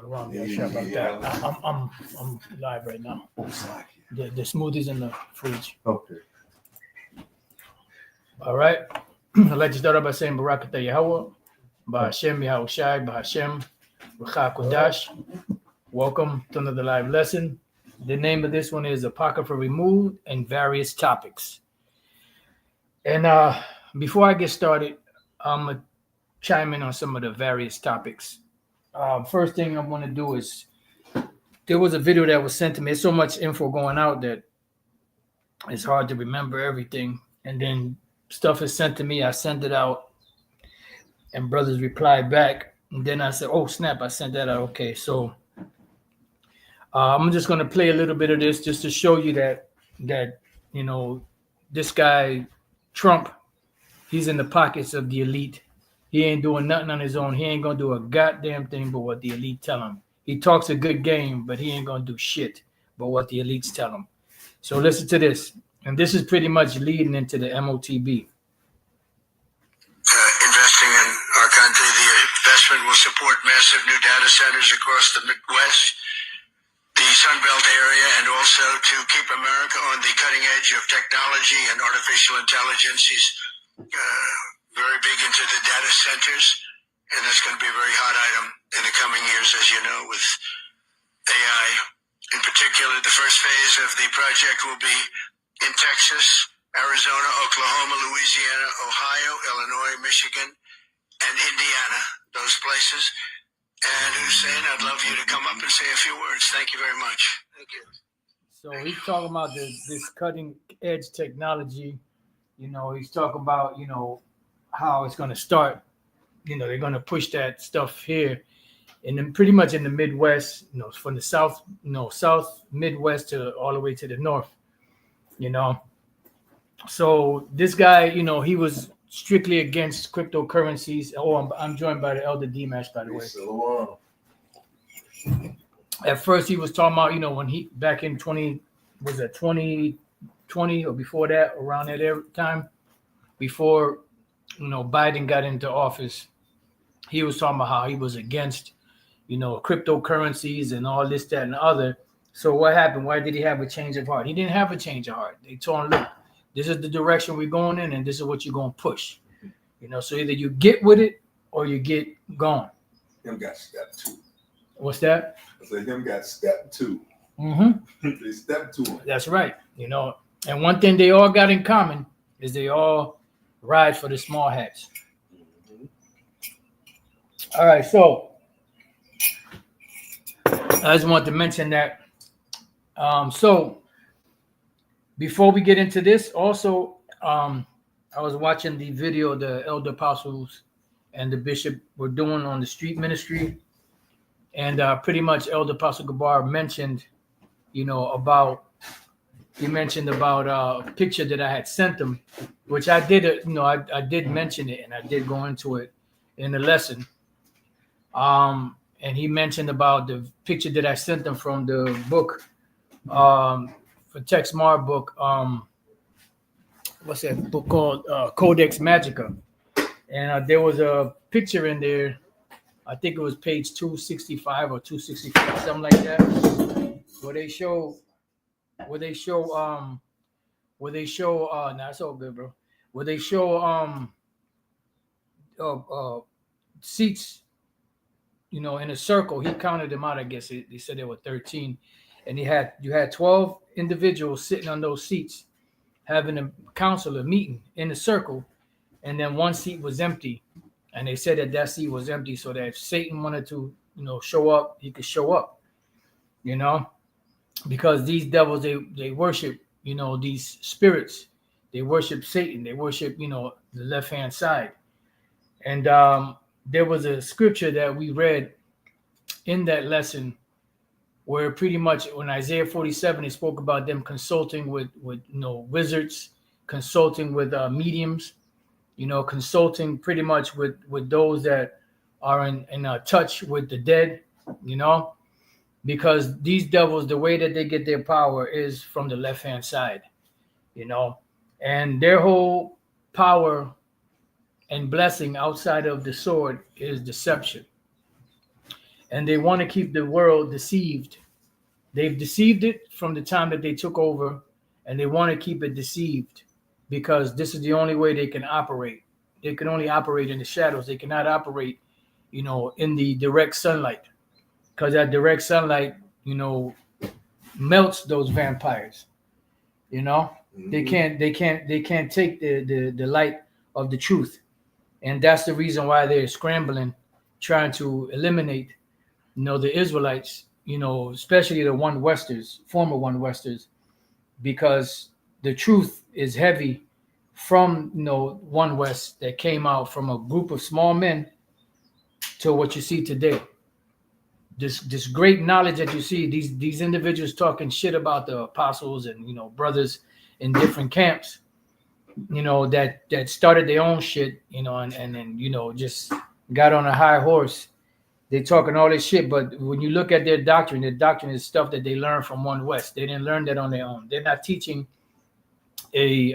Shalom, yeah, sure about that. I'm live right now. The smoothie's in the fridge. Okay. All right. I'd like to start off by saying Barakatah Yahweh, Ba'Hashem Yahushai, Ba'Hashem Rucha Kodash. Welcome to another live lesson. The name of this one is Apocrypha Removed and Various Topics. And before I get started, I'm going to chime in on some of the various topics. First thing I want to do is, there was a video that was sent to me. There's so much info going out that it's hard to remember everything. And then stuff is sent to me. I sent it out, and brothers replied back. And then I said, "Oh snap! I sent that out." Okay, so I'm just gonna play a little bit of this just to show you that this guy Trump, he's in the pockets of the elite. He ain't doing nothing on his own. He ain't gonna do a goddamn thing but what the elite tell him. He talks a good game, but he ain't gonna do shit but what the elites tell him. So listen to this, and this is pretty much leading into the MOTB. Investing in our country, the investment will support massive new data centers across the Midwest, the Sun Belt area, and also to keep America on the cutting edge of technology and artificial intelligence. He's very big into the data centers, and that's going to be a very hot item in the coming years, as you know, with AI. In particular, the first phase of the project will be in Texas, Arizona, Oklahoma, Louisiana, Ohio, Illinois, Michigan, and Indiana, those places. And Hussein, I'd love you to come up and say a few words. Thank you very much. Thank you. So he's talking about this cutting edge technology. He's talking about, how it's going to start. They're going to push that stuff here. And then pretty much in the Midwest, from the South Midwest to all the way to the North, So this guy, he was strictly against cryptocurrencies. Oh, I'm joined by the Elder D-Mash, by the way. At first, he was talking about, when he back in 2020 or before that, around that time, before Biden got into office, he was talking about how he was against, cryptocurrencies and all this, that, and the other. So what happened? Why did he have a change of heart? He didn't have a change of heart. They told him, look, this is the direction we're going in, and this is what you're going to push. So either you get with it or you get gone. Him got step two. What's that? I said him got step two. Mm-hmm. They step two. That's right. And one thing they all got in common is they all ride for the small hats. Mm-hmm. All right, so I just want to mention that. So before we get into this, also, I was watching the video the elder apostles and the bishop were doing on the street ministry, and pretty much Elder Apostle Gabar mentioned, about a picture that I had sent them, which I did, I did mention it, and I did go into it in the lesson. And he mentioned about the picture that I sent them from the book, for Tex Mar book. What's that book called? Codex Magica. And there was a picture in there. I think it was page 265 or 264, something like that, where they show. Nah, it's all good, bro. Where they show seats, in a circle. He counted them out. I guess they said there were 13, and you had 12 individuals sitting on those seats, having a meeting in a circle, and then one seat was empty, and they said that seat was empty so that if Satan wanted to, show up, he could show up, because these devils, they worship, these spirits, they worship Satan, they worship, the left-hand side. And there was a scripture that we read in that lesson where pretty much in Isaiah 47, it spoke about them consulting with wizards, consulting with mediums, consulting pretty much with those that are in touch with the dead, because these devils, the way that they get their power is from the left-hand side, and their whole power and blessing outside of the sword is deception. and they want to keep the world deceived. They've deceived it from the time that they took over, and they want to keep it deceived because this is the only way they can operate. They can only operate in the shadows. They cannot operate, in the direct sunlight, because that direct sunlight, melts those vampires. They can't take the light of the truth, and that's the reason why they're scrambling, trying to eliminate, the Israelites, especially the one Westers, former one Westers, because the truth is heavy from one West that came out from a group of small men to what you see today. This great knowledge that you see, these individuals talking shit about the apostles and brothers in different camps, that started their own shit, and then just got on a high horse. They talking all this shit, but when you look at their doctrine is stuff that they learned from one West. They didn't learn that on their own. They're not teaching a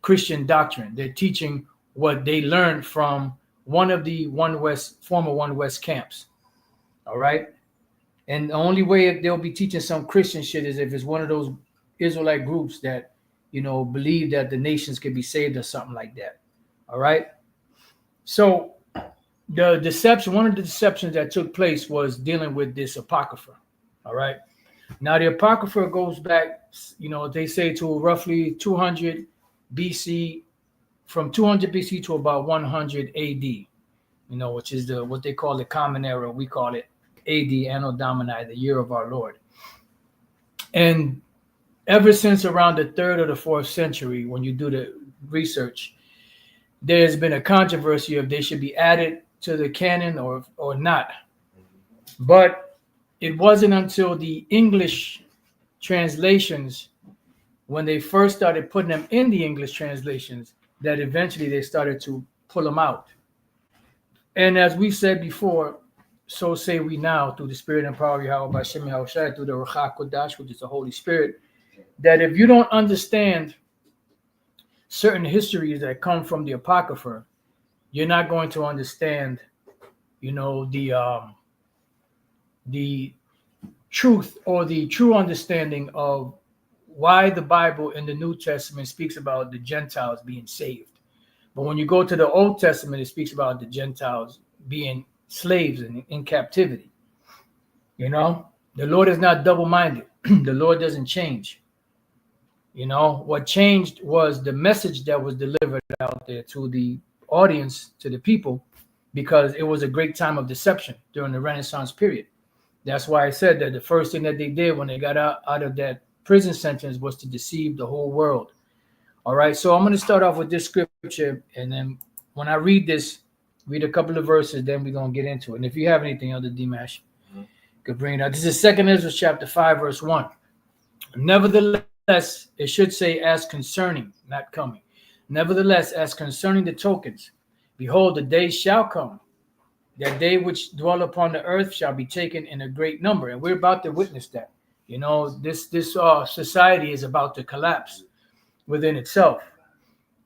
Christian doctrine. They're teaching what they learned from one of the former one West camps. All right. And the only way they'll be teaching some Christian shit is if it's one of those Israelite groups that, believe that the nations could be saved or something like that. All right. So one of the deceptions that took place was dealing with this Apocrypha. All right. Now the Apocrypha goes back, they say to roughly 200 BC, from 200 BC to about 100 AD, which is what they call the Common Era. We call it AD, Anno Domini, the year of our Lord. And ever since around the 3rd or the 4th century, when you do the research, there's been a controversy if they should be added to the canon or not. But it wasn't until the English translations, when they first started putting them in the English translations, that eventually they started to pull them out. And as we said before, so say we now, through the Spirit and power of Yahweh Shem Yahushai, through the Ruach HaKodesh, which is the Holy Spirit, that if you don't understand certain histories that come from the Apocrypha, you're not going to understand, the truth or the true understanding of why the Bible in the New Testament speaks about the Gentiles being saved. But when you go to the Old Testament, it speaks about the Gentiles being slaves and in captivity. The Lord is not double-minded. The Lord doesn't change. What changed was the message that was delivered out there to the audience, to the people, because it was a great time of deception during the Renaissance period. That's why I said that the first thing that they did when they got out of that prison sentence was to deceive the whole world. All right, so I'm going to start off with this scripture, and then when I read a couple of verses, then we're going to get into it. And if you have anything, Elder Dimash, could bring it out. This is 2nd Ezra chapter 5, verse 1. Nevertheless, it should say, as concerning, not coming. Nevertheless, as concerning the tokens, behold, the day shall come, that they which dwell upon the earth shall be taken in a great number. And we're about to witness that. This society is about to collapse within itself.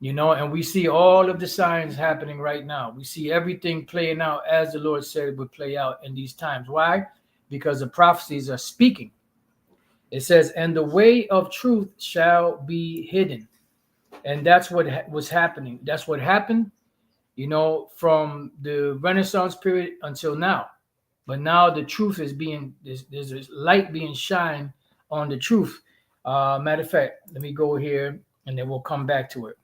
And we see all of the signs happening right now. We see everything playing out as the Lord said it would play out in these times. Why? Because the prophecies are speaking. It says, and the way of truth shall be hidden. And that's what was happening. That's what happened, from the Renaissance period until now. But now the truth is there's a light being shined on the truth. Matter of fact, let me go here and then we'll come back to it.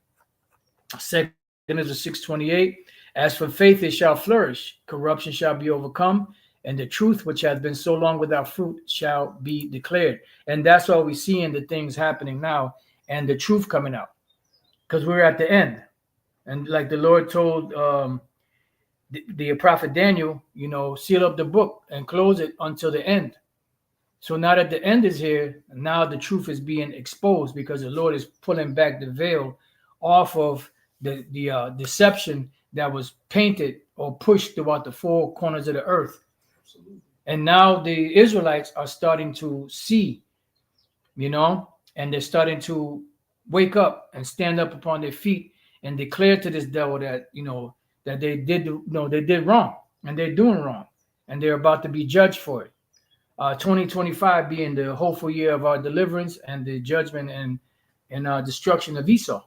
2nd Ezra 6:28. As for faith, it shall flourish. Corruption shall be overcome. And the truth, which has been so long without fruit, shall be declared. And that's why we see in the things happening now and the truth coming out. Because we're at the end. And like the Lord told the prophet Daniel, seal up the book and close it until the end. So now that the end is here, now the truth is being exposed because the Lord is pulling back the veil off of the deception that was painted or pushed throughout the four corners of the earth. Absolutely. And now the Israelites are starting to see, and they're starting to wake up and stand up upon their feet and declare to this devil that, that they did wrong and they're doing wrong. and they're about to be judged for it. 2025 being the hopeful year of our deliverance and the judgment and destruction of Esau.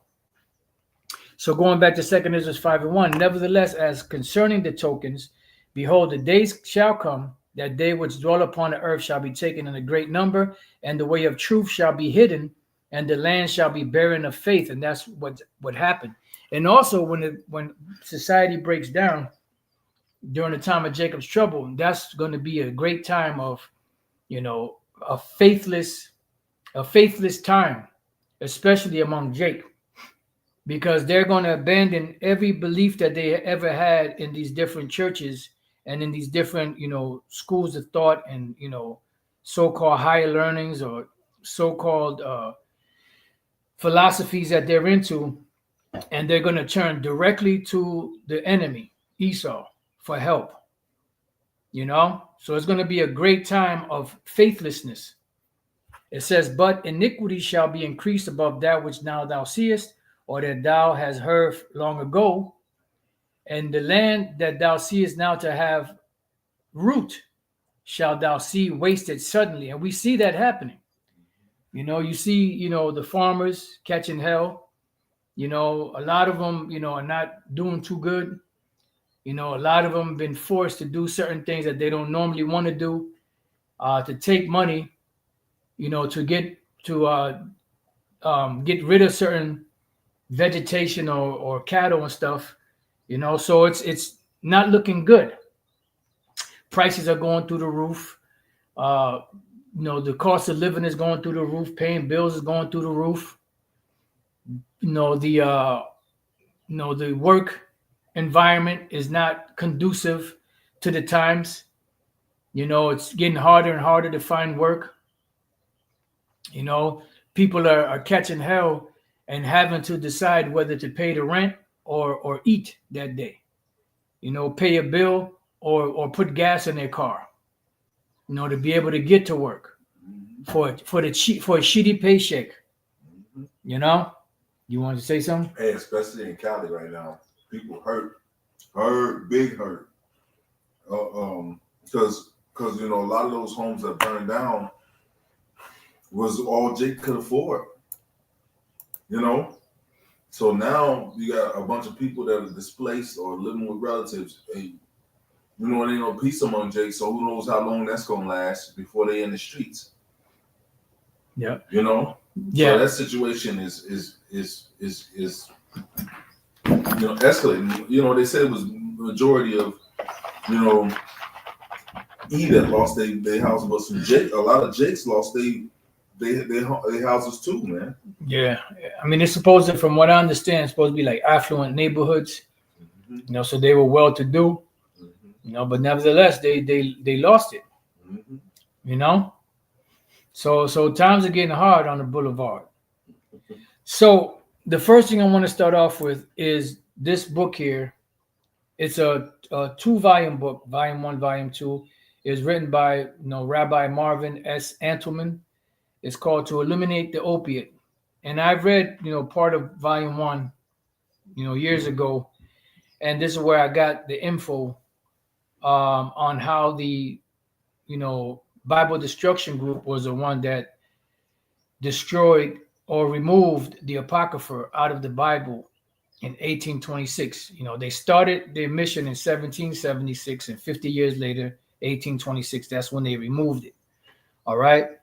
So going back to 2 Ezra 5:1, nevertheless, as concerning the tokens, behold, the days shall come that they which dwell upon the earth shall be taken in a great number, and the way of truth shall be hidden, and the land shall be barren of faith. And that's what happened. And also when society breaks down during the time of Jacob's trouble, that's going to be a great time of, a faithless time, especially among Jake, because they're going to abandon every belief that they ever had in these different churches and in these different, schools of thought and, so-called higher learnings or so-called philosophies that they're into, and they're going to turn directly to the enemy, Esau, for help. So it's going to be a great time of faithlessness. It says, but iniquity shall be increased above that which now thou seest, or that thou hast heard long ago, and the land that thou seest now to have root shall thou see wasted suddenly. And we see that happening. You see, the farmers catching hell. A lot of them, are not doing too good. A lot of them been forced to do certain things that they don't normally want to do, to take money, to get rid of certain vegetation or cattle and stuff, so it's not looking good. Prices are going through the roof. The cost of living is going through the roof. Paying bills is going through the roof. The work environment is not conducive to the times. It's getting harder and harder to find work. People are catching hell and having to decide whether to pay the rent or eat that day. Pay a bill or put gas in their car. To be able to get to work for a shitty paycheck. You want to say something? Hey, especially in Cali right now, people hurt, big hurt. Because a lot of those homes that burned down was all Jake could afford. So now you got a bunch of people that are displaced or living with relatives. Hey, it ain't no peace among Jake, so who knows how long that's gonna last before they in the streets. Yeah. Yeah. So that situation is escalating. They said it was majority of E that lost their house, but some Jake, a lot of Jakes lost their houses too, man. Yeah, I mean, it's supposed to, from what I understand, it's supposed to be like affluent neighborhoods. Mm-hmm. So they were well-to-do. Mm-hmm. But nevertheless, they lost it. Mm-hmm. So times are getting hard on the boulevard. So the first thing I want to start off with is this book here. It's a 2-volume book. Volume 1, Volume 2 is written by Rabbi Marvin S. Antleman. It's called To Eliminate the Opiate. And I've read, part of Volume 1, years ago. And this is where I got the info on how the, Bible Destruction Group was the one that destroyed or removed the Apocrypha out of the Bible in 1826. They started their mission in 1776, and 50 years later, 1826, that's when they removed it. All right.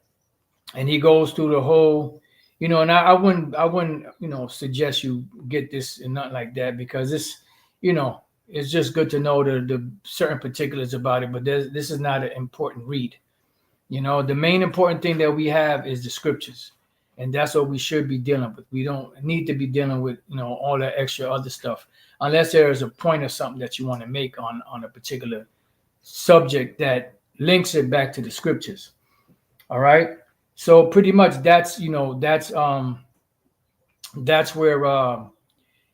And he goes through the whole, and I wouldn't, suggest you get this and not like that, because this, it's just good to know the certain particulars about it. But this is not an important read. The main important thing that we have is the scriptures, and that's what we should be dealing with. We don't need to be dealing with, all that extra other stuff, unless there is a point or something that you want to make on a particular subject that links it back to the scriptures. All right. So pretty much that's where,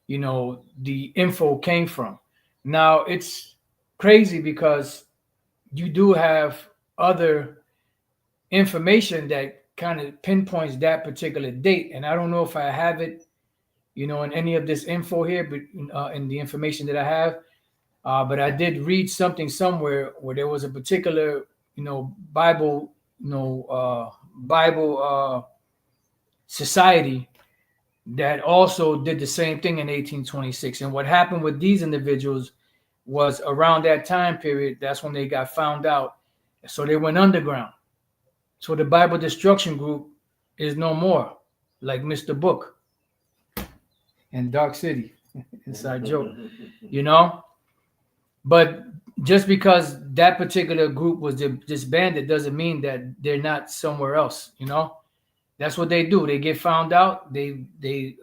the info came from. Now it's crazy because you do have other information that kind of pinpoints that particular date. And I don't know if I have it, in any of this info here, but in the information that I have, But I did read something somewhere where there was a particular, Bible, Bible society that also did the same thing in 1826. And what happened with these individuals was around that time period, that's when they got found out. So they went underground. So the Bible Destruction Group is no more, like Mr. Book and Dark City. Inside joke, But just because that particular group was disbanded doesn't mean that they're not somewhere else, That's what they do. They get found out, they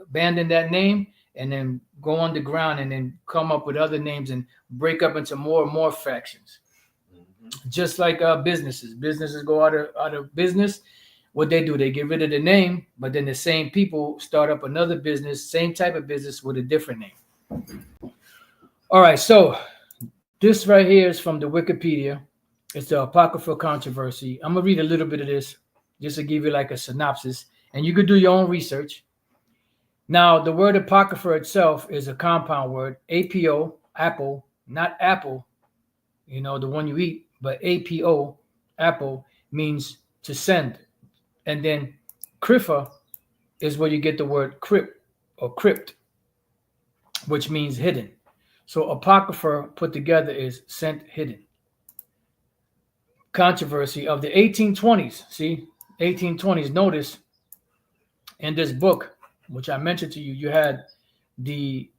abandon that name and then go underground and then come up with other names and break up into more and more factions. Just like businesses go out of business. What they do, they get rid of the name, but then the same people start up another business, same type of business with a different name. All right, so this right here is from the Wikipedia. It's the Apocrypha controversy. I'm gonna read a little bit of this just to give you like a synopsis, and you could do your own research. Now, the word Apocrypha itself is a compound word, APO, apple, not apple, the one you eat, but APO, apple, means to send. And then Krypha is where you get the word crypt or crypt, which means hidden. So Apocrypha put together is sent, hidden. Controversy of the 1820s. See, 1820s. Notice in this book, which I mentioned to you, you had the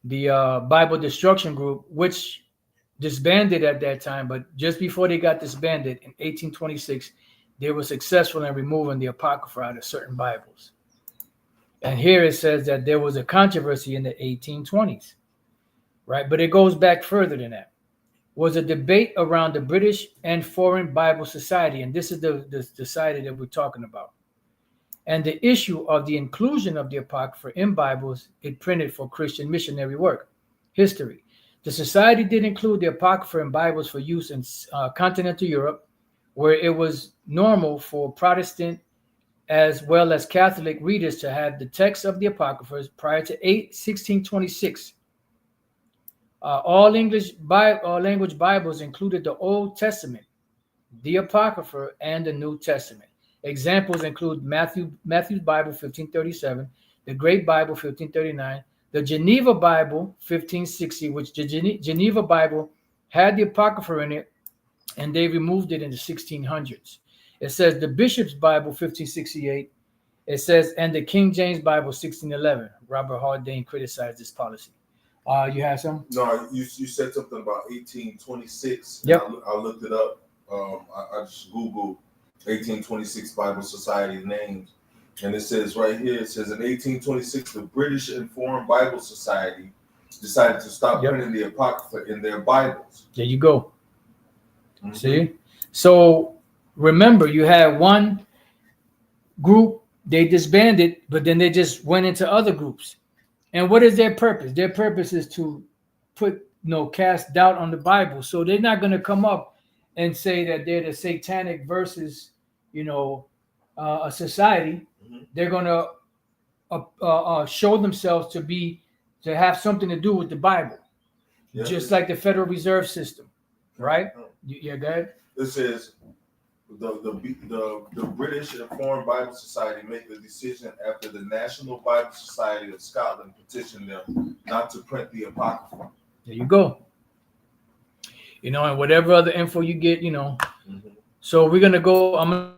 Bible Destruction Group, which disbanded at that time, but just before they got disbanded in 1826, they were successful in removing the Apocrypha out of certain Bibles. And here it says that there was a controversy in the 1820s, right? But it goes back further than that. Was a debate around the British and Foreign Bible Society, and this is the society that we're talking about, and the issue of the inclusion of the Apocrypha in Bibles it printed for Christian missionary work. History. The society did include the Apocrypha in Bibles for use in continental Europe, where it was normal for Protestant as well as Catholic readers to have the text of the Apocryphas prior to 1626. All language Bibles included the Old Testament, the Apocrypha, and the New Testament. Examples include Matthew's Bible, 1537, the Great Bible, 1539, the Geneva Bible, 1560, which the Geneva Bible had the Apocrypha in it, and they removed it in the 1600s. It says the Bishop's Bible, 1568. It says, and the King James Bible, 1611. Robert Haldane criticized this policy. You have some? No, you said something about 1826. Yep. I looked it up. I just Googled 1826 Bible Society names. And it says right here, it says in 1826, the British and Foreign Bible Society decided to stop printing the Apocrypha in their Bibles. There you go. Mm-hmm. See? So remember, you had one group, they disbanded, but then they just went into other groups. And what is their purpose? Their purpose is to cast doubt on the Bible. So they're not going to come up and say that they're the satanic versus, a society. Mm-hmm. They're going to show themselves to have something to do with the Bible, just like the Federal Reserve System, right? Yeah, go ahead. It says the British and Foreign Bible Society make the decision after the National Bible Society of Scotland petitioned them not to print the Apocrypha. There you go. And whatever other info you get, Mm-hmm. So we're gonna go. I'm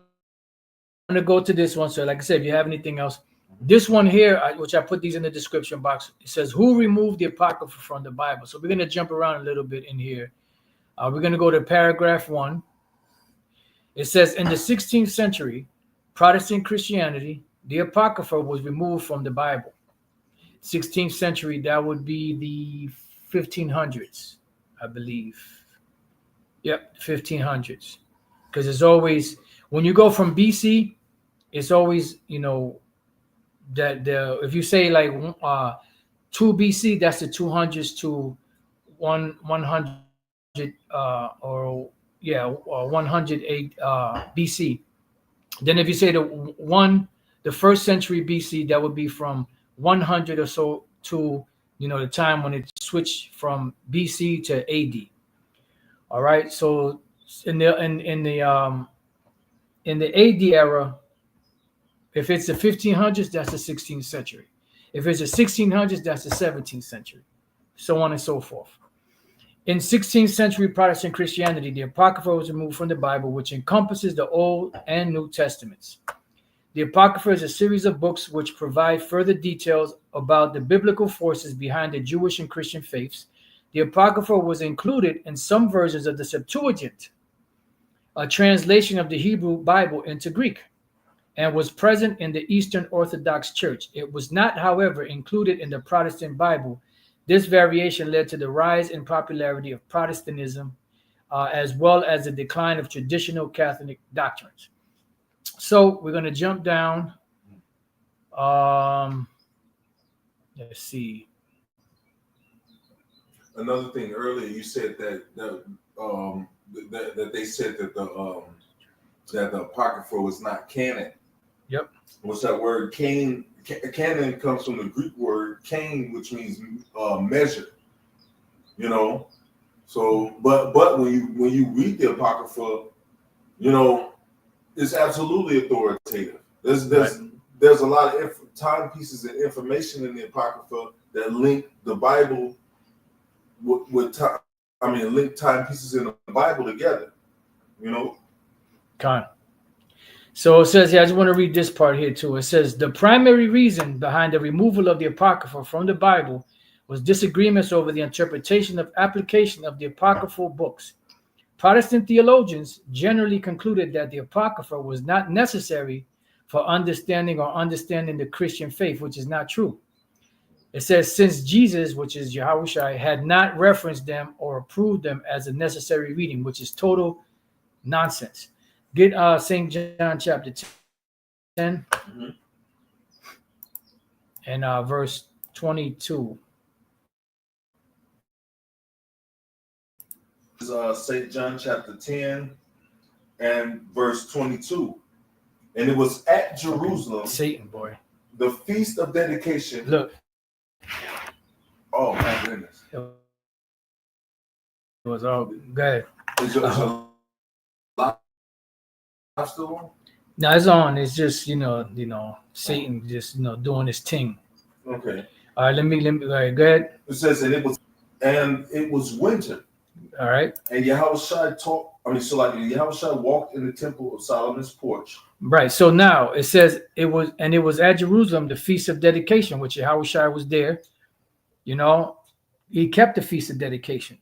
gonna go to this one. So, like I said, if you have anything else, this one here, which I put these in the description box, it says who removed the Apocrypha from the Bible. So we're gonna jump around a little bit in here. We're gonna go to paragraph 1. It says in the 16th century, Protestant Christianity, the Apocrypha was removed from the Bible. 16th century, that would be the 1500s, I believe. Yep, 1500s. Because it's always, when you go from BC, it's always, that if you say like 2 BC, that's the 200s to 100 or 108 BC. Then if you say the first century BC, that would be from 100 or so to the time when it switched from BC to AD. All right. So in the AD era, if it's the 1500s, that's the 16th century. If it's the 1600s, that's the 17th century, so on and so forth. In 16th century Protestant Christianity, the Apocrypha was removed from the Bible, which encompasses the Old and New Testaments. The Apocrypha is a series of books which provide further details about the biblical forces behind the Jewish and Christian faiths. The Apocrypha was included in some versions of the Septuagint, a translation of the Hebrew Bible into Greek, and was present in the Eastern Orthodox Church. It was not, however, included in the Protestant Bible. This variation led to the rise in popularity of Protestantism, as well as the decline of traditional Catholic doctrines. So we're going to jump down. Let's see. Another thing earlier, you said that they said that the Apocrypha was not canon. Yep. What's that word? Canon comes from the Greek word "kane," which means measure. So, but when you read the Apocrypha, it's absolutely authoritative. There's a lot of timepieces and information in the Apocrypha that link the Bible with time. Link timepieces in the Bible together. Con. So it says, I just want to read this part here too. It says, the primary reason behind the removal of the Apocrypha from the Bible was disagreements over the interpretation of application of the apocryphal books. Protestant theologians generally concluded that the Apocrypha was not necessary for understanding the Christian faith, which is not true. It says, since Jesus, which is Yahushua, had not referenced them or approved them as a necessary reading, which is total nonsense. Get St. John chapter 10 and verse 22. St. John chapter 10 and verse 22. And it was at Jerusalem, Satan, boy, the feast of dedication. Look. Oh my goodness. It was all good. Is your live still on? No, it's on. It's just, Satan just, doing his thing. Okay. All right, let me all right, go ahead. It says, and it was winter. All right. And Yahushua Yahushua walked in the temple of Solomon's porch. Right. So now it says it was at Jerusalem, the feast of dedication, which Yahushua was there. He kept the feast of dedication.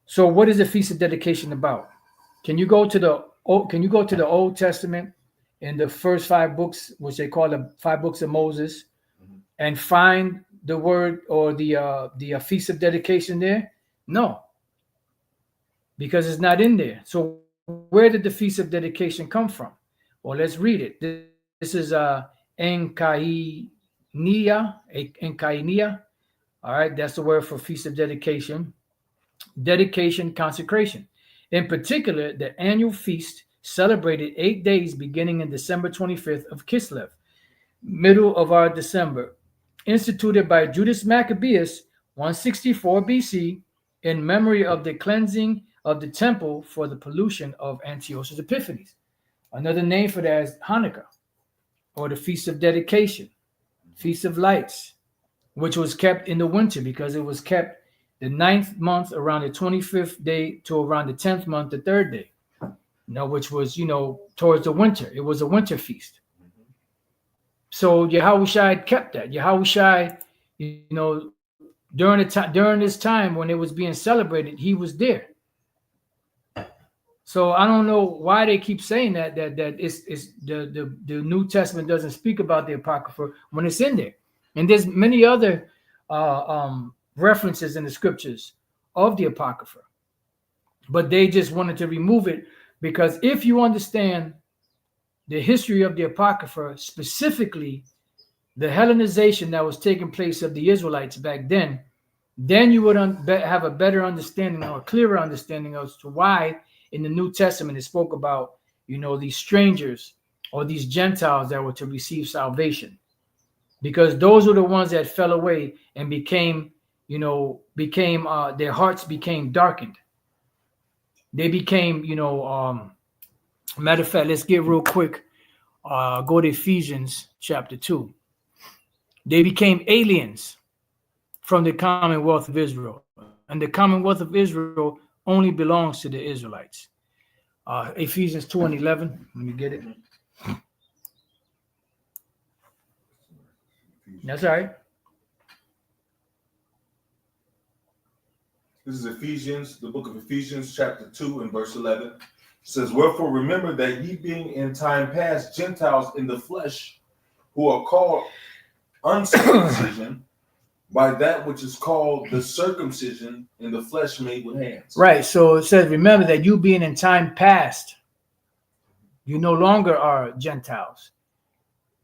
So what is the feast of dedication about? Can you go to the Old Testament in the first 5 books, which they call the 5 books of Moses, and find the word or the feast of dedication there? No, because it's not in there. So where did the feast of dedication come from? Well, let's read it. This is Enkainia. All right, that's the word for feast of dedication. Dedication, consecration. In particular, the annual feast celebrated 8 days beginning in December 25th of Kislev, middle of our December, instituted by Judas Maccabeus, 164 BC, in memory of the cleansing of the temple for the pollution of Antiochus Epiphanes. Another name for that is Hanukkah, or the Feast of Dedication, Feast of Lights, which was kept in the winter because it was kept the 9th month around the 25th day to around the 10th month, the 3rd day, which was, towards the winter. It was a winter feast. So Yahushua kept that. Yahushua, during this time when it was being celebrated, he was there. So I don't know why they keep saying that it's the New Testament doesn't speak about the Apocrypha when it's in there. And there's many other references in the scriptures of the Apocrypha. But they just wanted to remove it because if you understand the history of the Apocrypha, specifically the Hellenization that was taking place of the Israelites back then you would have a better understanding or a clearer understanding as to why in the New Testament it spoke about, these strangers or these Gentiles that were to receive salvation. Because those were the ones that fell away and became became their hearts became darkened. They became, matter of fact, let's get real quick. Go to Ephesians chapter 2. They became aliens from the Commonwealth of Israel. And the Commonwealth of Israel only belongs to the Israelites. Ephesians 2 and 11. Let me get it. That's all right. This is Ephesians, the book of Ephesians, chapter 2 and verse 11. It says, wherefore remember that ye being in time past Gentiles in the flesh, who are called uncircumcision by that which is called the circumcision in the flesh made with hands. Right. So it says, remember that you being in time past, you no longer are Gentiles.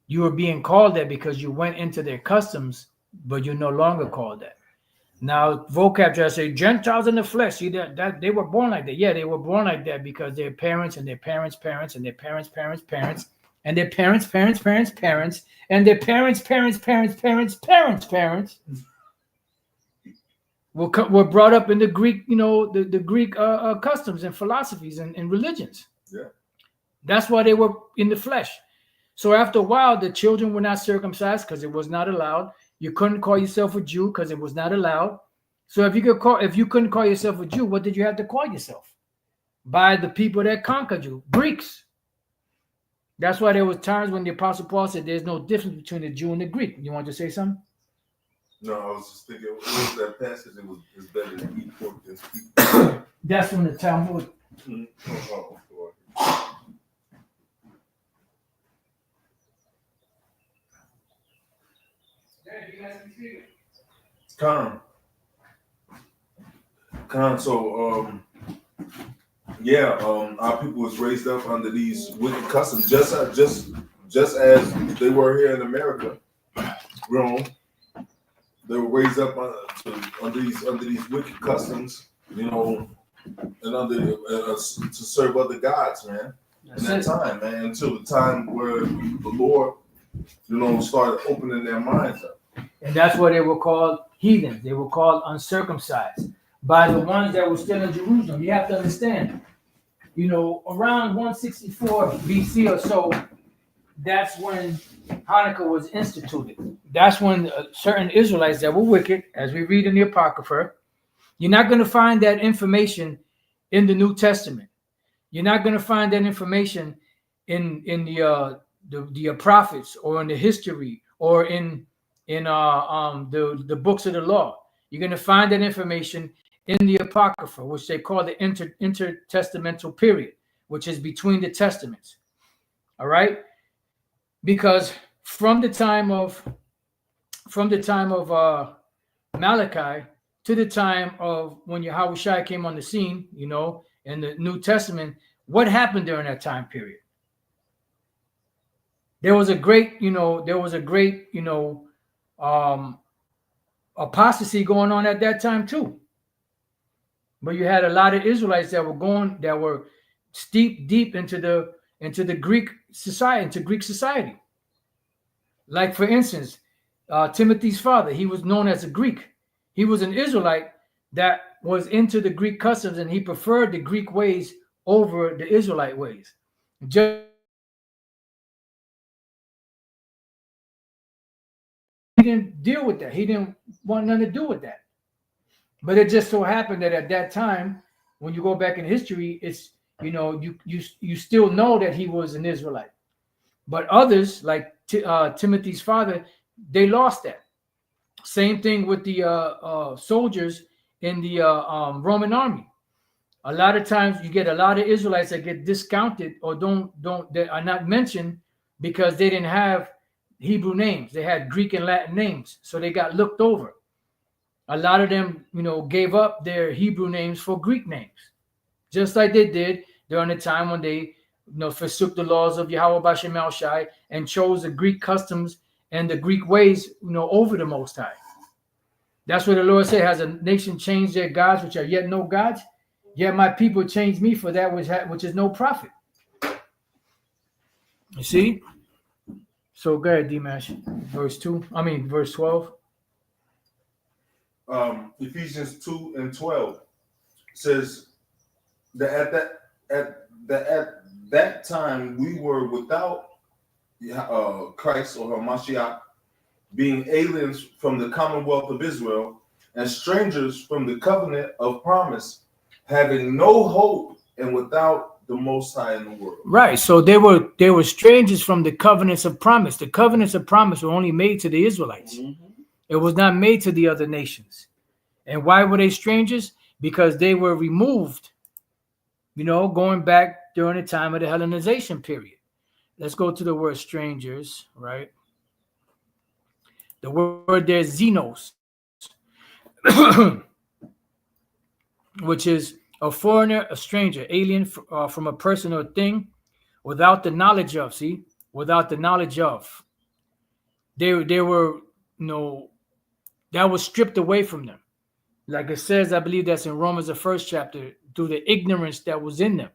You were being called that because you went into their customs, but you're no longer called that. Now, vocab just say Gentiles in the flesh. See that they were born like that. Yeah, they were born like that because their parents and their parents' parents and their parents' parents' parents and their parents' parents' parents' parents and their parents' parents' parents' parents' parents' parents were brought up in the Greek, the Greek customs and philosophies and religions. Yeah, that's why they were in the flesh. So after a while, the children were not circumcised because it was not allowed. You couldn't call yourself a Jew because it was not allowed. So if you couldn't call yourself a Jew, what did you have to call yourself? By the people that conquered you, Greeks. That's why there was times when the Apostle Paul said there's no difference between the Jew and the Greek. You want to say something? No, I was just thinking, what was that passage? It's better to eat pork than speak. That's from the Talmud. Con. So, our people was raised up under these wicked customs, just as they were here in America. They were raised up under these wicked customs, and under to serve other gods, man. In that time, man, until the time where the Lord, started opening their minds up. And that's why they were called heathens. They were called uncircumcised by the ones that were still in Jerusalem. You have to understand, around 164 BC or so, that's when Hanukkah was instituted. That's when certain Israelites that were wicked, as we read in the Apocrypha, you're not going to find that information in the New Testament. You're not going to find that information in the prophets or in the history or in the books of the law. You're going to find that information in the Apocrypha, which they call the intertestamental period, which is between the testaments. All right, because from the time of Malachi to the time of when Yahushua came on the scene, in the New Testament, what happened during that time period? There was a great apostasy going on at that time too. But you had a lot of Israelites that were steep deep into the Greek society. Like for instance, Timothy's father, he was known as a Greek. He was an Israelite that was into the Greek customs, and he preferred the Greek ways over the Israelite ways. He didn't deal with that. He didn't want nothing to do with that. But it just so happened that at that time, when you go back in history, it's you still know that he was an Israelite. But others, like Timothy's father, they lost that. Same thing with the soldiers in the Roman army. A lot of times you get a lot of Israelites that get discounted or that are not mentioned because they didn't have Hebrew names. They had Greek and Latin names, so they got looked over. A lot of them, gave up their Hebrew names for Greek names, just like they did during the time when they, forsook the laws of Yahweh Bashem El Shai and chose the Greek customs and the Greek ways, over the Most High. That's what the Lord said: "Has a nation changed their gods, which are yet no gods? Yet my people changed me for that which is no profit." You see? So go ahead, Dimash. Verse 12. Ephesians 2:12 says that at that time we were without Christ or Hamashiach, being aliens from the commonwealth of Israel and strangers from the covenant of promise, having no hope and without the Most High in the world. Right. So they were strangers from the covenants of promise. The covenants of promise were only made to the Israelites. Mm-hmm. It was not made to the other nations. And why were they strangers? Because they were removed, going back during the time of the Hellenization period. Let's go to the word strangers, right? The word there is xenos, which is a foreigner, a stranger, alien from a person or thing without the knowledge of, without the knowledge of. They were, that was stripped away from them. Like it says, I believe that's in Romans, the 1st chapter, through the ignorance that was in them,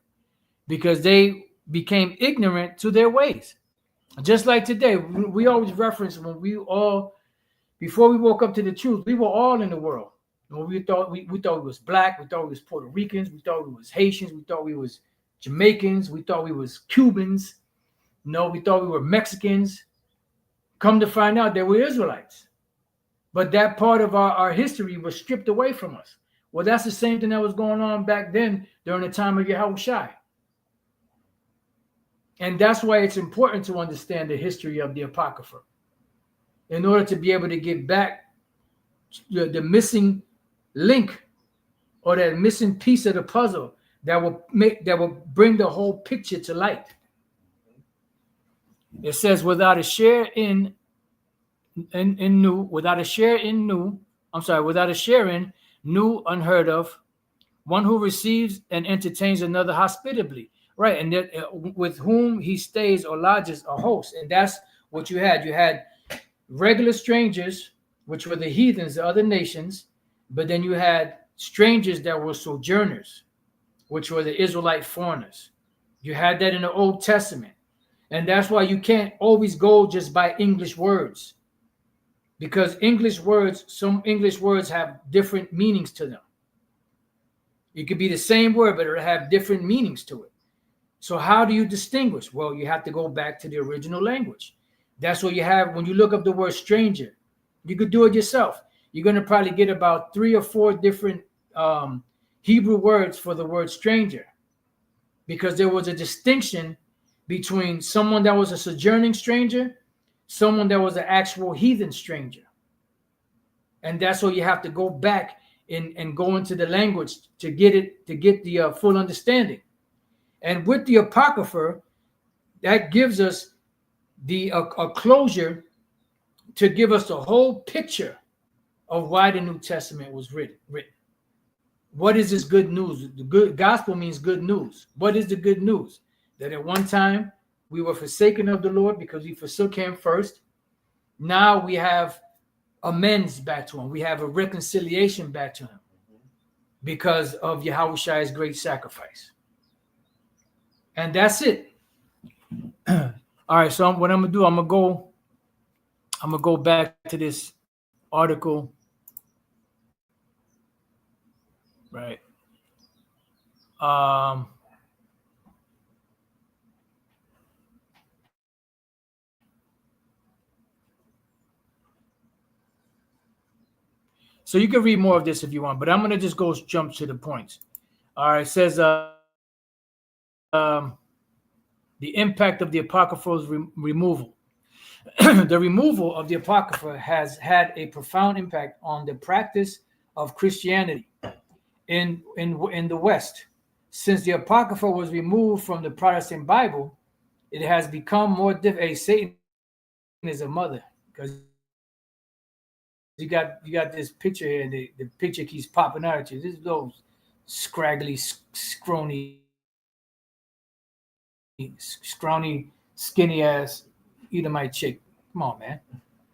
because they became ignorant to their ways. Just like today, we always reference when before we woke up to the truth, we were all in the world. We thought we was black, we thought we was Puerto Ricans, we thought we was Haitians, we thought we was Jamaicans, we thought we was Cubans, we thought we were Mexicans. Come to find out that we're Israelites. But that part of our history was stripped away from us. Well, that's the same thing that was going on back then during the time of Yahushua. And that's why it's important to understand the history of the Apocrypha, in order to be able to get back the missing link or that missing piece of the puzzle that will bring the whole picture to light. It says, without a share in new, unheard of, one who receives and entertains another hospitably. Right, and that, with whom he stays or lodges a host. And that's what you had. You had regular strangers, which were the heathens, the other nations, but then you had strangers that were sojourners, which were the Israelite foreigners. You had that in the Old Testament. And that's why you can't always go just by English words, because some English words have different meanings to them. It could be the same word, but it'll have different meanings to it. So how do you distinguish? Well, you have to go back to the original language. That's what you have when you look up the word stranger. You could do it yourself. You're going to probably get about 3 or 4 different Hebrew words for the word stranger, because there was a distinction between someone that was a sojourning stranger, someone that was an actual heathen stranger. And that's why you have to go back and go into the language to get the full understanding. And with the Apocrypha, that gives us a closure to give us the whole picture of why the New Testament was written. What is this good news? The good gospel means good news. What is the good news? That at one time we were forsaken of the Lord because we forsook him first. Now we have amends back to him. We have a reconciliation back to him because of Yahushua's great sacrifice. And that's it. All right. So what I'm gonna do, I'm gonna go back to this article. Right. So you can read more of this if you want, but I'm gonna just jump to the points. All right. It says the impact of the Apocrypha's removal. The removal of the Apocrypha has had a profound impact on the practice of Christianity in the West. Since the Apocrypha was removed from the Protestant Bible, it has become more difficult. Satan is a mother, because you got this picture here, and the picture keeps popping out at you. This little scraggly, scrawny, skinny ass Edomite chick. Come on, man.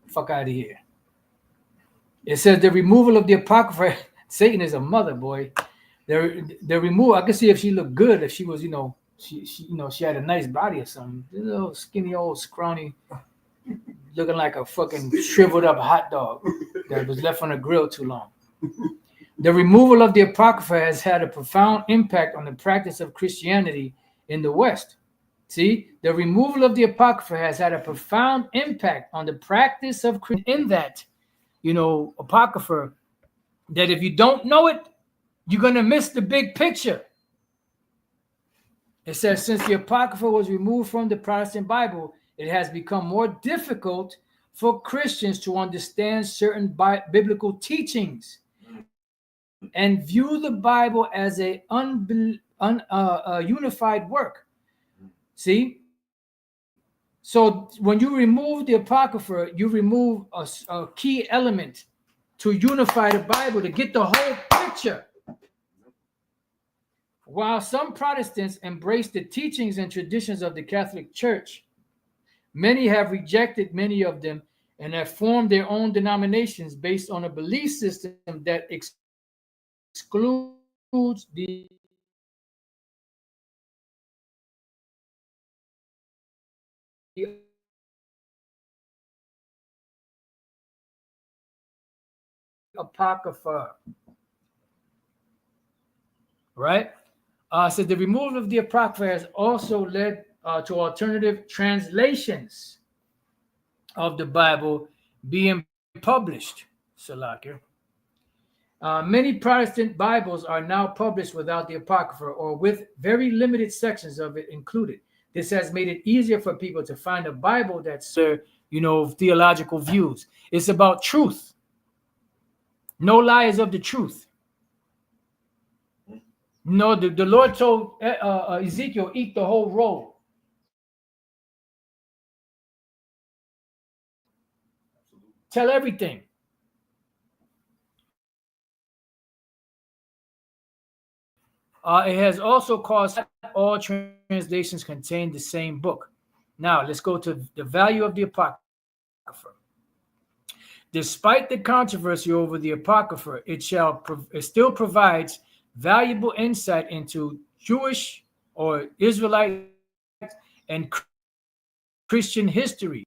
Fuck out of here. It says the removal of the Apocrypha. Satan is a mother, boy. The removal. I can see if she looked good, if she was, she had a nice body or something. This little skinny old scrawny, looking like a fucking shriveled up hot dog that was left on the grill too long. The removal of the Apocrypha has had a profound impact on the practice of Christianity in the West. See, the removal of the Apocrypha has had a profound impact on the practice of in that, Apocrypha, that if you don't know it, you're going to miss the big picture. It says, since the Apocrypha was removed from the Protestant Bible, it has become more difficult for Christians to understand certain biblical teachings and view the Bible as a unified work. See? So when you remove the Apocrypha, you remove a key element to unify the Bible, to get the whole picture. While some Protestants embrace the teachings and traditions of the Catholic Church, many have rejected many of them and have formed their own denominations based on a belief system that excludes the Apocrypha. Right? So the removal of the Apocrypha has also led to alternative translations of the Bible being published. Salakir. Many Protestant Bibles are now published without the Apocrypha or with very limited sections of it included. This has made it easier for people to find a Bible that's theological views. It's about truth. No lies of the truth. No, the Lord told Ezekiel, eat the whole roll. Tell everything. It has also caused all translations contain the same book. Now, let's go to the value of the Apocrypha. Despite the controversy over the Apocrypha, it still provides valuable insight into Jewish or Israelite and Christian history.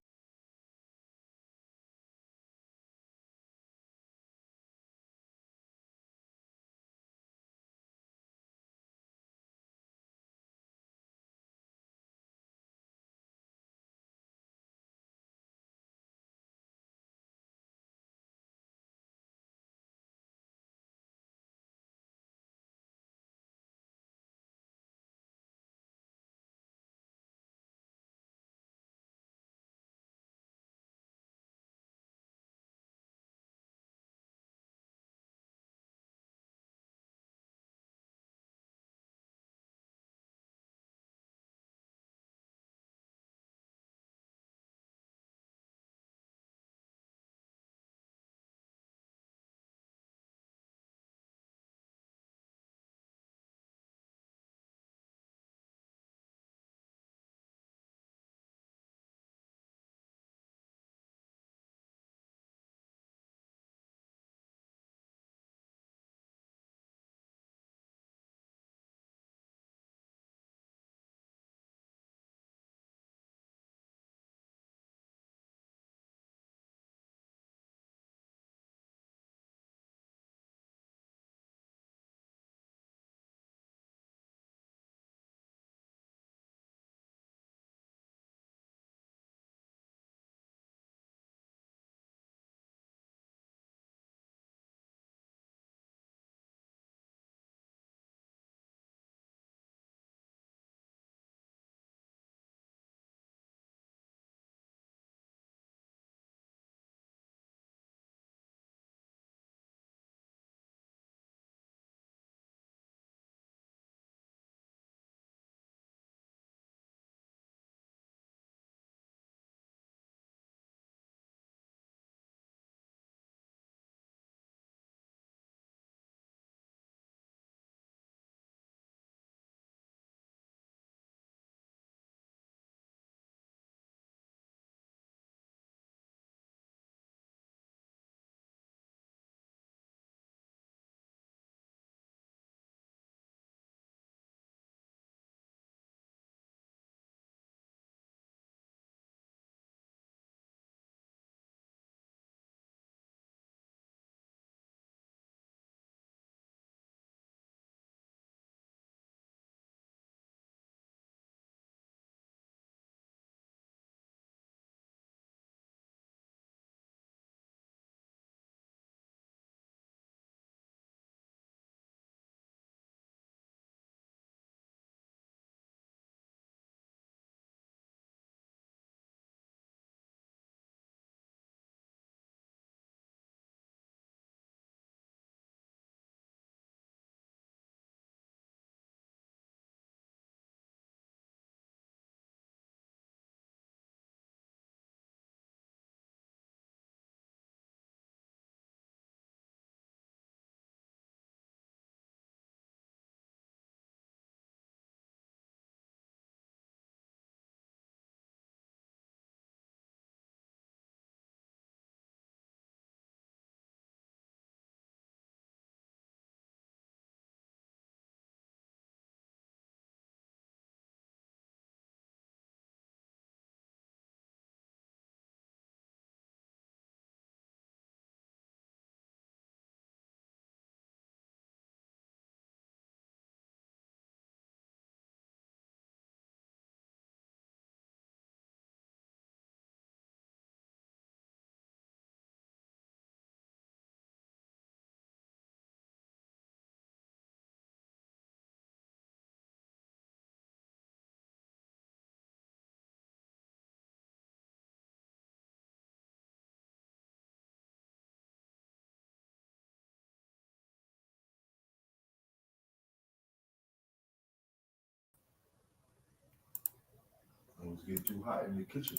it's getting too hot in the kitchen.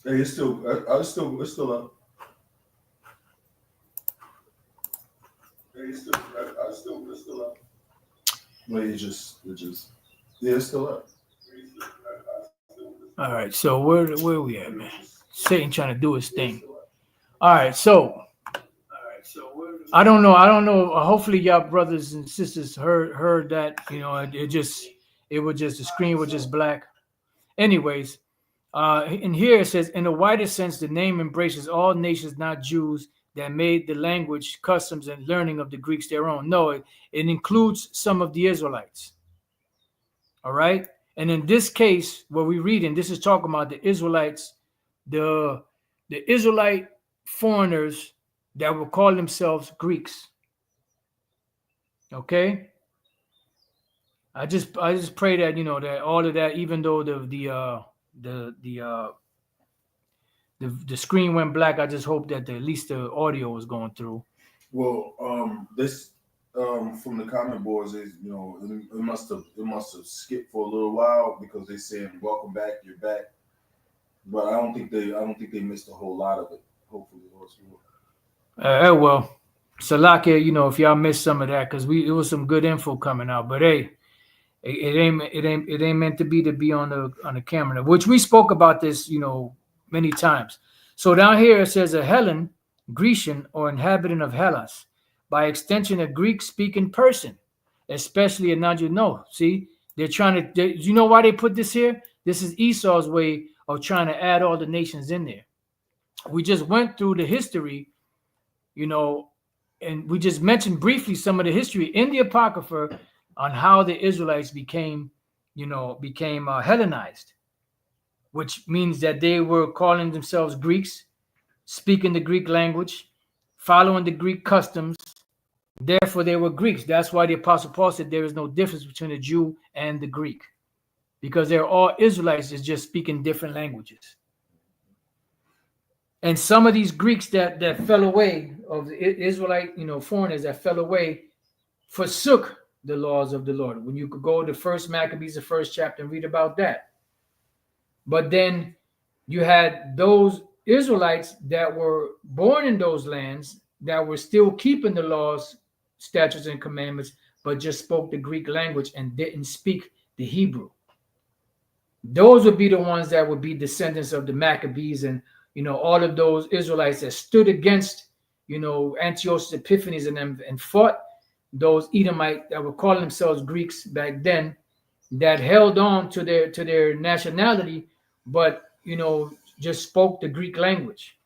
Hey, it's still up. Hey, it's still up. Wait, it's still up. All right, so where we at, man? Satan trying to do his thing. All right, so I don't know. Hopefully, y'all brothers and sisters heard that. You know, the screen was just black. Anyways, in here it says, in the widest sense, the name embraces all nations, not Jews, that made the language, customs, and learning of the Greeks their own. No, it includes some of the Israelites. All right. And in this case, what we read, and this is talking about the Israelites, the Israelite foreigners that will call themselves Greeks. Okay. I just pray that, you know, that all of that, even though the screen went black, I just hope that at least the audio was going through. Well, this from the comment boards is, you know, it must have skipped for a little while because they saying welcome back, you're back. But I don't think they missed a whole lot of it. Hopefully, well, Salakia, you know, if y'all missed some of that, because it was some good info coming out. But hey, it ain't meant to be on the camera, which we spoke about this, you know, many times. So down here it says a Hellen, Grecian, or inhabitant of Hellas, by extension a Greek-speaking person, especially a no. See, they're trying to. You know why they put this here? This is Esau's way of trying to add all the nations in there. We just went through the history, you know, and we just mentioned briefly some of the history in the Apocrypha on how the Israelites became Hellenized, which means that they were calling themselves Greeks, speaking the Greek language, following the Greek customs. Therefore, they were Greeks. That's why the Apostle Paul said there is no difference between the Jew and the Greek, because they're all Israelites, is just speaking different languages. And some of these Greeks that fell away, of the Israelite, you know, foreigners that fell away, forsook the laws of the Lord. When you could go to First Maccabees, the first chapter, and read about that. But then you had those Israelites that were born in those lands that were still keeping the laws, statutes, and commandments, but just spoke the Greek language and didn't speak the Hebrew. Those would be the ones that would be descendants of the Maccabees and, you know, all of those Israelites that stood against, you know, Antiochus Epiphanes and them, and fought those Edomite that were calling themselves Greeks back then, that held on to their nationality, but, you know, just spoke the Greek language.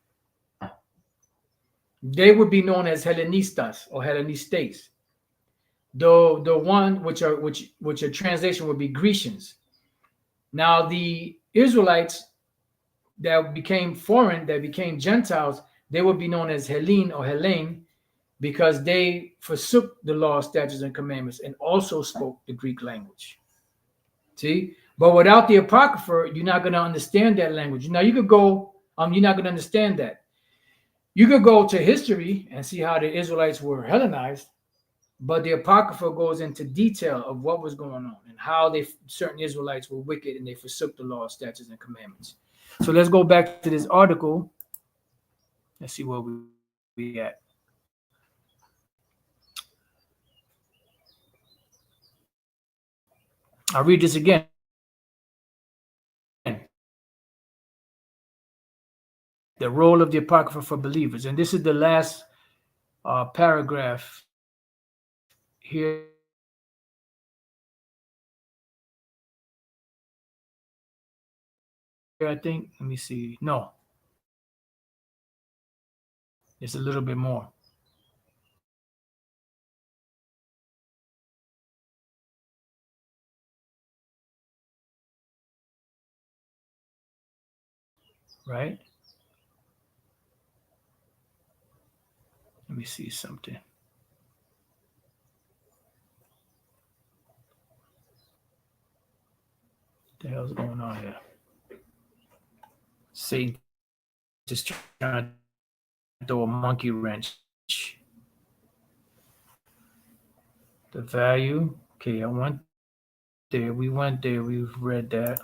They would be known as Hellenistas or Hellenistes. The one which a translation would be Grecians. Now the Israelites that became foreign, that became Gentiles, they would be known as Hellene or Hellene, because they forsook the law, statutes, and commandments and also spoke the Greek language. See? But without the Apocrypha, you're not going to understand that language. Now you could go, you're not going to understand that. You could go to history and see how the Israelites were Hellenized, but the Apocrypha goes into detail of what was going on and how certain Israelites were wicked and they forsook the law, statutes, and commandments. So let's go back to this article. Let's see where we at. I'll read this again. The role of the Apocrypha for believers. And this is the last paragraph here. I think, let me see. No, it's a little bit more. Right? Let me see something. What the hell's going on here? Satan just trying to throw a monkey wrench. The value. Okay, I went there. We went there. We've read that.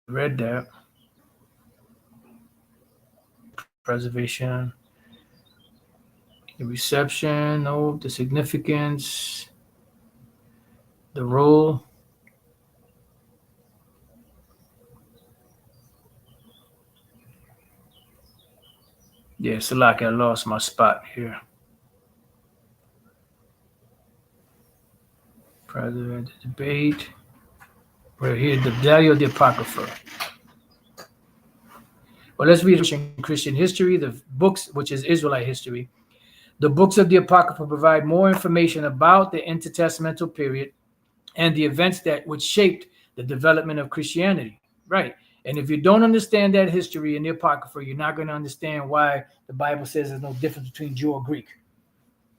Read that. Preservation. The reception. No. The significance. The role. Yeah, it's like I lost my spot here. President debate. We're here. The value of the Apocrypha. Well, let's read Christian history, the books, which is Israelite history. The books of the Apocrypha provide more information about the intertestamental period and the events that which shaped the development of Christianity. Right. And if you don't understand that history in the Apocrypha, you're not going to understand why the Bible says there's no difference between Jew or Greek.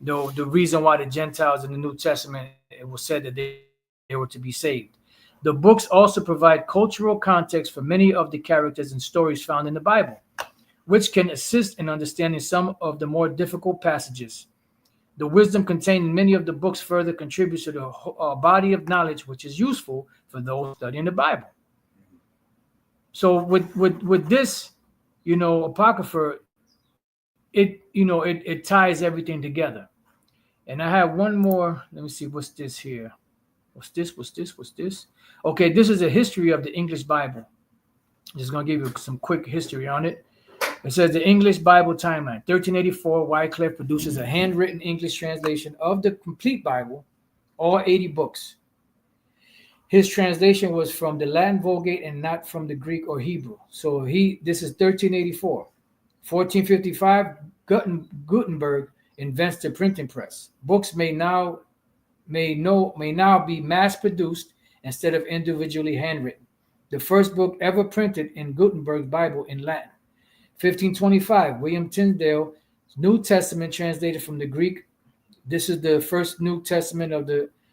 No, the reason why the Gentiles in the New Testament, it was said that they were to be saved. The books also provide cultural context for many of the characters and stories found in the Bible, which can assist in understanding some of the more difficult passages. The wisdom contained in many of the books further contributes to the body of knowledge, which is useful for those studying the Bible. So with this, Apocrypha, it ties everything together. And I have one more. Let me see. What's this here? What's this? Okay, this is a history of the English Bible. Just going to give you some quick history on it. It says the English Bible timeline. 1384, Wycliffe produces a handwritten English translation of the complete Bible, all 80 books. His translation was from the Latin Vulgate and not from the Greek or Hebrew. So this is 1384. 1455, Gutenberg invents the printing press. Books may now be mass produced instead of individually handwritten. The first book ever printed in Gutenberg's Bible in Latin. 1525, William Tyndale's New Testament translated from the Greek. This is the first New Testament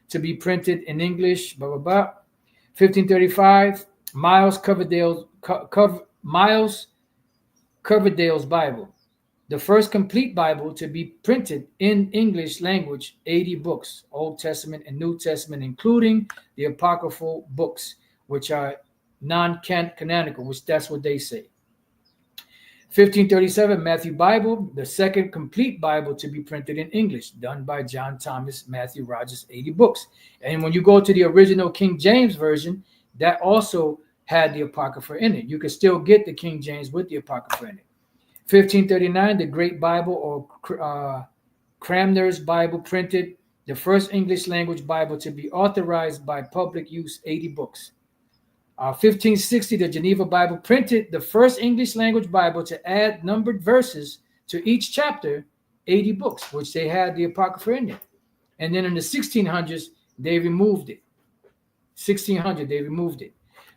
to be printed in English. 1535, Miles Coverdale's Bible, the first complete Bible to be printed in English language, 80 books, Old Testament and New Testament, including the apocryphal books, which are non-canonical, which that's what they say. 1537, Matthew Bible, the second complete Bible to be printed in English, done by John Thomas Matthew Rogers, 80 books. And when you go to the original King James Version, that also had the Apocrypha in it. You can still get the King James with the Apocrypha in it. 1539, the Great Bible, or Cranmer's Bible, printed, the first English language Bible to be authorized by public use, 80 books. 1560, the Geneva Bible, printed, the first English language Bible to add numbered verses to each chapter, 80 books, which they had the Apocrypha in it. And then in the 1600s, they removed it. 1600, they removed it.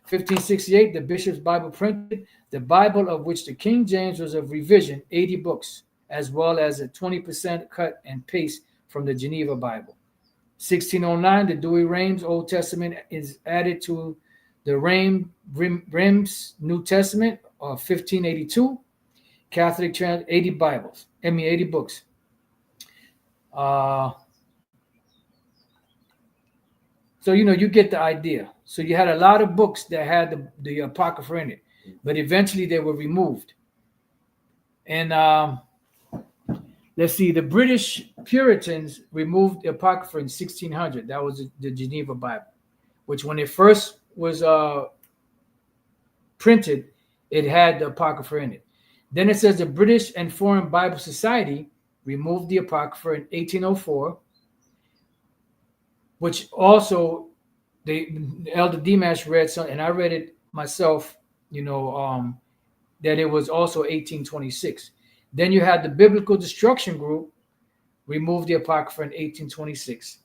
1568, the Bishop's Bible, printed, the Bible of which the King James was a revision, 80 books, as well as a 20% cut and paste from the Geneva Bible. 1609, the Douay-Rheims Old Testament is added to the Reims New Testament of 1582. Catholic 80 Bibles. 80 books. So, you get the idea. So you had a lot of books that had the Apocrypha in it, but eventually they were removed. And let's see, the British Puritans removed the Apocrypha in 1600. That was the Geneva Bible, which when it first was printed, it had the Apocrypha in it. Then it says the British and Foreign Bible Society removed the Apocrypha in 1804, which also the Elder Dimash read some, and I read it myself, that it was also 1826. Then you had the Biblical Destruction Group remove the Apocrypha in 1826.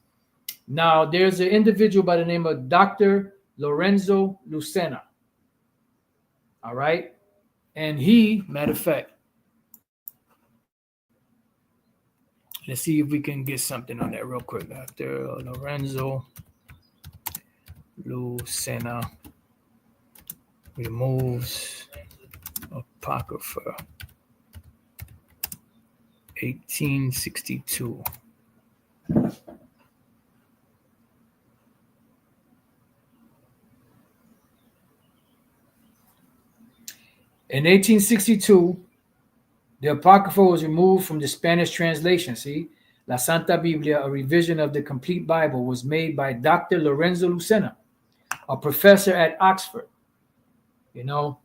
Now, there's an individual by the name of Dr. Lorenzo Lucena. All right. And he, matter of fact, let's see if we can get something on that real quick. Dr. Lorenzo Lucena removes Apocrypha, 1862. In 1862, the Apocrypha was removed from the Spanish translation. See, La Santa Biblia, a revision of the complete Bible, was made by Dr. Lorenzo Lucena, a professor at Oxford. You know,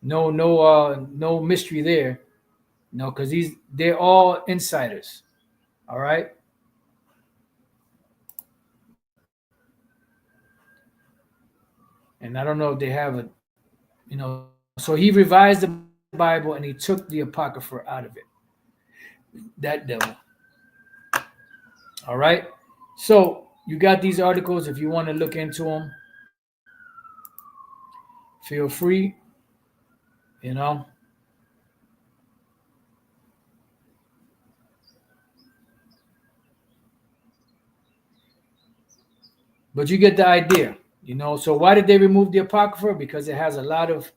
no mystery there. No, because they're all insiders. All right. And I don't know if they have a, so he revised the Bible and he took the Apocrypha out of it. That devil. All right. So you got these articles. If you want to look into them, feel free. But you get the idea. So why did they remove the Apocrypha? Because it has a lot of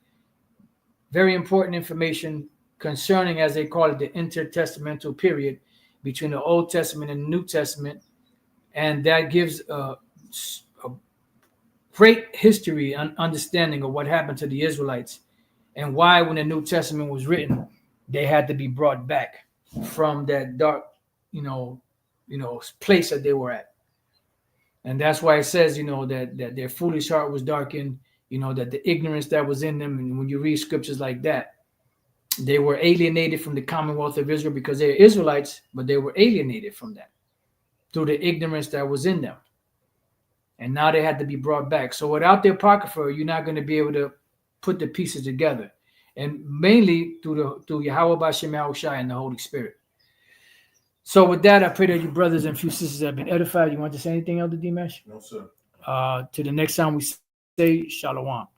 very important information concerning, as they call it, the intertestamental period between the Old Testament and the New Testament. And that gives a great history and understanding of what happened to the Israelites and why, when the New Testament was written, they had to be brought back from that dark, place that they were at. And that's why it says, that their foolish heart was darkened, that the ignorance that was in them. And when you read scriptures like that, they were alienated from the Commonwealth of Israel because they're Israelites, but they were alienated from that through the ignorance that was in them. And now they had to be brought back. So without the Apocrypha, you're not going to be able to put the pieces together. And mainly through Yahweh Bashem Yahushai and the Holy Spirit. So with that, I pray that you brothers and few sisters have been edified. You want to say anything, Elder Dimash? No, sir. To the next time we say Shalom.